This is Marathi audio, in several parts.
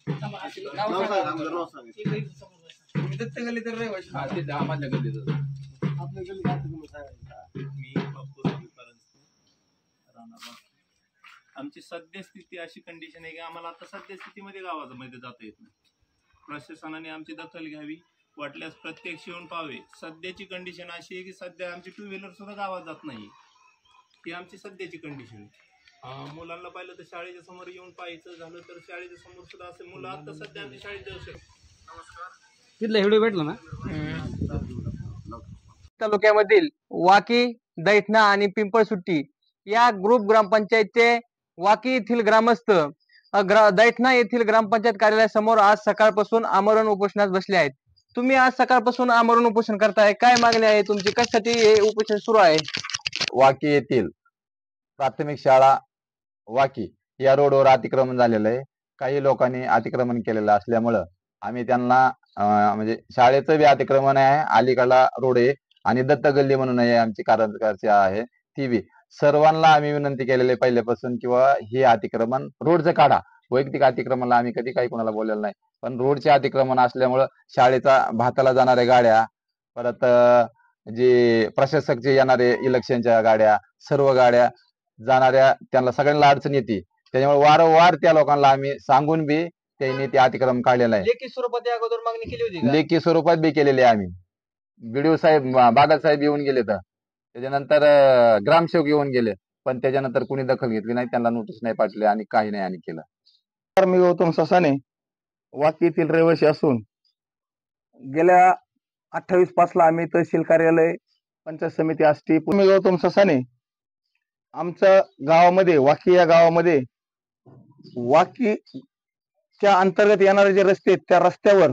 आमची सद्यस्थिती अशी कंडिशन आहे की आम्हाला आता सद्यस्थितीमध्ये गावामध्ये जाता येत नाही. प्रशासनाने आमची दखल घ्यावी, वाटल्यास प्रत्यक्ष येऊन पाहावे. सध्याची कंडिशन अशी आहे की सध्या आमची 2 व्हीलर सुद्धा गावात जात नाही. ती आमची सध्याची कंडिशन आहे. मुलांना पाहिलं तर शाळेच्या समोर येऊन पाहायचं झालं तर शाळेच्या समोर सुद्धा असे मुलं आता सध्या आमच्या शाळेत जाऊ शकतात. नमस्कार, तिथला व्हिडिओ भेटला ना. तालुक्यामधील वाकी, दैठणा आणि पिंपळसुट्टी या ग्रुप ग्रामपंचायतचे वाकी येथील ग्रामस्थ दैठणा येथील ग्रामपंचायत कार्यालयासमोर आज सकाळपासून आमरण उपोषणास बसले आहेत. तुम्ही आज सकाळपासून आमरण उपोषण करताय, काय मागणी आहे तुमची, कशासाठी हे उपोषण सुरू आहे? वाकी येथील प्राथमिक शाळा वाकी या रोडवर अतिक्रमण झालेलं आहे. काही लोकांनी अतिक्रमण केलेलं असल्यामुळं आम्ही त्यांना म्हणजे शाळेचं बी अतिक्रमण आहे, अलीकडला रोड आहे आणि दत्त गल्ली म्हणून आहे आमची कारंजकरची आहे ती बी. सर्वांना आम्ही विनंती केलेली पहिल्यापासून किंवा हे अतिक्रमण रोडचं काढा. वैयक्तिक अतिक्रमणला आम्ही कधी काही कोणाला बोललेलं नाही, पण रोडचे अतिक्रमण असल्यामुळं शाळेचा भाताला जाणाऱ्या गाड्या, परत जे प्रशासक जे येणारे इलेक्शनच्या गाड्या, सर्व गाड्या जाणाऱ्या त्यांना सगळ्यांना अडचण येते. त्याच्यामुळे वारंवार त्या लोकांना आम्ही सांगून बी त्यांनी ते अतिक्रमण काढलेलं आहे. लेखी स्वरूपात अगोदर मागणी केली होती? लेखी स्वरूपात बी केलेली आहे आम्ही. बीडीओ साहेब, बागल साहेब येऊन गेले, तर त्याच्यानंतर ग्रामसेवक येऊन गेले, पण त्याच्यानंतर कुणी दखल घेतली नाही, त्यांना नोटीस नाही पाठवली आणि काही नाही आणि केलं. तर मी गौतम ससाने वाकी येथील रहिवासी असून गेल्या 28/5 आम्ही तहसील कार्यालय, पंचायत समिती आष्टी, मी गौतम ससाने आमच्या गावामध्ये वाकी या गावामध्ये वाकीच्या अंतर्गत येणारे जे रस्ते आहेत त्या रस्त्यावर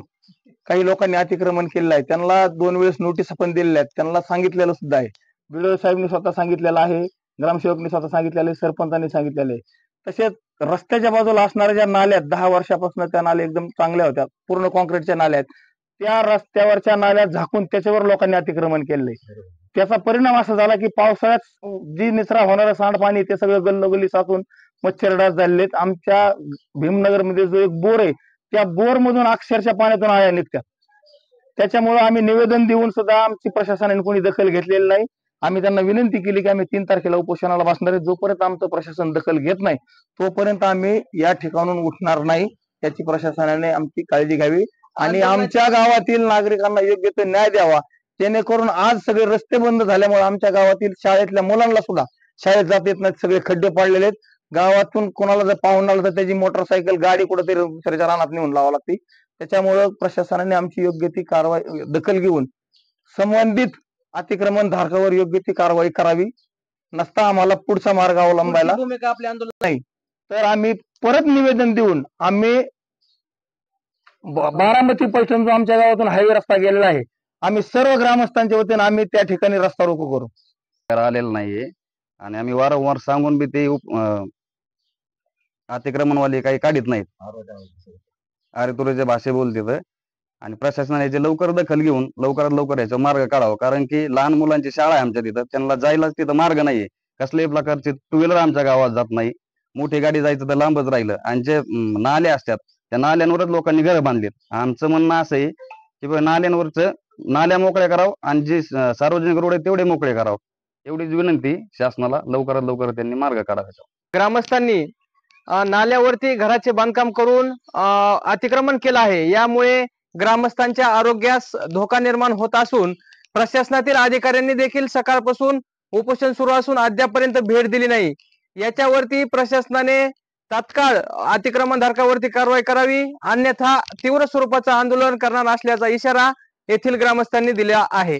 काही लोकांनी अतिक्रमण केलेलं आहे. त्यांना 2 वेळेस नोटीस पण दिलेल्या आहेत, त्यांना सांगितलेलं सुद्धा आहे. बीडीओ साहेबांनी स्वतः सांगितलेलं आहे, ग्रामसेवकनी स्वतः सांगितलेलं आहे, सरपंचांनी सांगितलेलं आहे. तसेच रस्त्याच्या बाजूला असणाऱ्या ज्या नाल्या 10 वर्षापासून त्या नाल्या एकदम चांगल्या होत्या, पूर्ण कॉन्क्रीटच्या नाल्या आहेत, त्या रस्त्यावरच्या नाल्या झाकून त्याच्यावर लोकांनी अतिक्रमण केलंय. त्याचा परिणाम असा झाला की पावसाळ्यात जी निचरा होणारं सांडपाणी ते सगळं गल्लोगल्ली साचून मच्छरडास झालेले आहेत. आमच्या भीमनगरमध्ये जो एक बोर आहे त्या बोर मधून अक्षरशः पाण्यातून आळ्या निघतात. त्याच्यामुळे आम्ही निवेदन देऊन सुद्धा आमची प्रशासनाने कोणी दखल घेतलेली नाही. आम्ही त्यांना विनंती केली की आम्ही 3 तारखेला उपोषणाला बसणार आहे. जोपर्यंत आमचं प्रशासन दखल घेत नाही तोपर्यंत आम्ही या ठिकाणून उठणार नाही. त्याची प्रशासनाने आमची काळजी घ्यावी आणि आमच्या गावातील नागरिकांना योग्य तो न्याय द्यावा, जेणेकरून आज सगळे रस्ते बंद झाल्यामुळे आमच्या गावातील शाळेतल्या मुलांना सुद्धा शाळेत जात येत नाहीत. सगळे खड्डे पाडलेले आहेत. गावातून कोणाला जर पाहून आलं तर त्याची मोटरसायकल गाडी कुठेतरी दुसऱ्याच्या रानात नेऊन लावावी लागते. त्याच्यामुळे प्रशासनाने आमची योग्य ती कारवाई दखल घेऊन संबंधित अतिक्रमण धारकावर योग्य ती कारवाई करावी. नसता आम्हाला पुढचा मार्ग अवलंबायला आपले आंदोलन नाही तर आम्ही परत निवेदन देऊन आम्ही बारामती पैठण जो आमच्या गावातून हायवे रस्ता गेलेला आहे, आम्ही सर्व ग्रामस्थांच्या वतीने आम्ही त्या ठिकाणी रस्ता रोको करू. आलेलं नाहीये आणि आम्ही वारंवार सांगून बी ते अतिक्रमणवाले काही काढत नाहीत, अरे तुरेच्या भाषे बोलते. आणि प्रशासनाने याची लवकर दखल घेऊन लवकरात लवकर याचा मार्ग काढावा, कारण की लहान मुलांची शाळा आहे आमच्या तिथं, त्यांना जायलाच तिथं मार्ग नाहीये. कसल्याही प्रकारचे 2 व्हीलर आमच्या गावात जात नाही. मोठी गाडी जायचं तर लांबच राहिलं. आणि जे नाले असतात त्या नाल्यांवरच लोकांनी घरं बांधलीत. आमचं म्हणणं असं आहे की नाल्यांवरच नाल्या मोकळ्या करावं आणि जे सार्वजनिक रोड आहे तेवढे मोकळे करावं, एवढीच विनंती शासनाला. लवकरात लवकर त्यांनी मार्ग काढावा. ग्रामस्थांनी नाल्यावरती घराचे बांधकाम करून अतिक्रमण केलं आहे. यामुळे ग्रामस्थांच्या आरोग्यास धोका निर्माण होत असून प्रशासनातील अधिकाऱ्यांनी देखील सकाळपासून उपोषण सुरू असून अद्यापर्यंत भेट दिली नाही. याच्यावरती प्रशासनाने तात्काळ अतिक्रमणधारकावरती कारवाई करावी, अन्यथा तीव्र स्वरूपाचं आंदोलन करणार असल्याचा इशारा येथील ग्रामस्थांनी दिला आहे.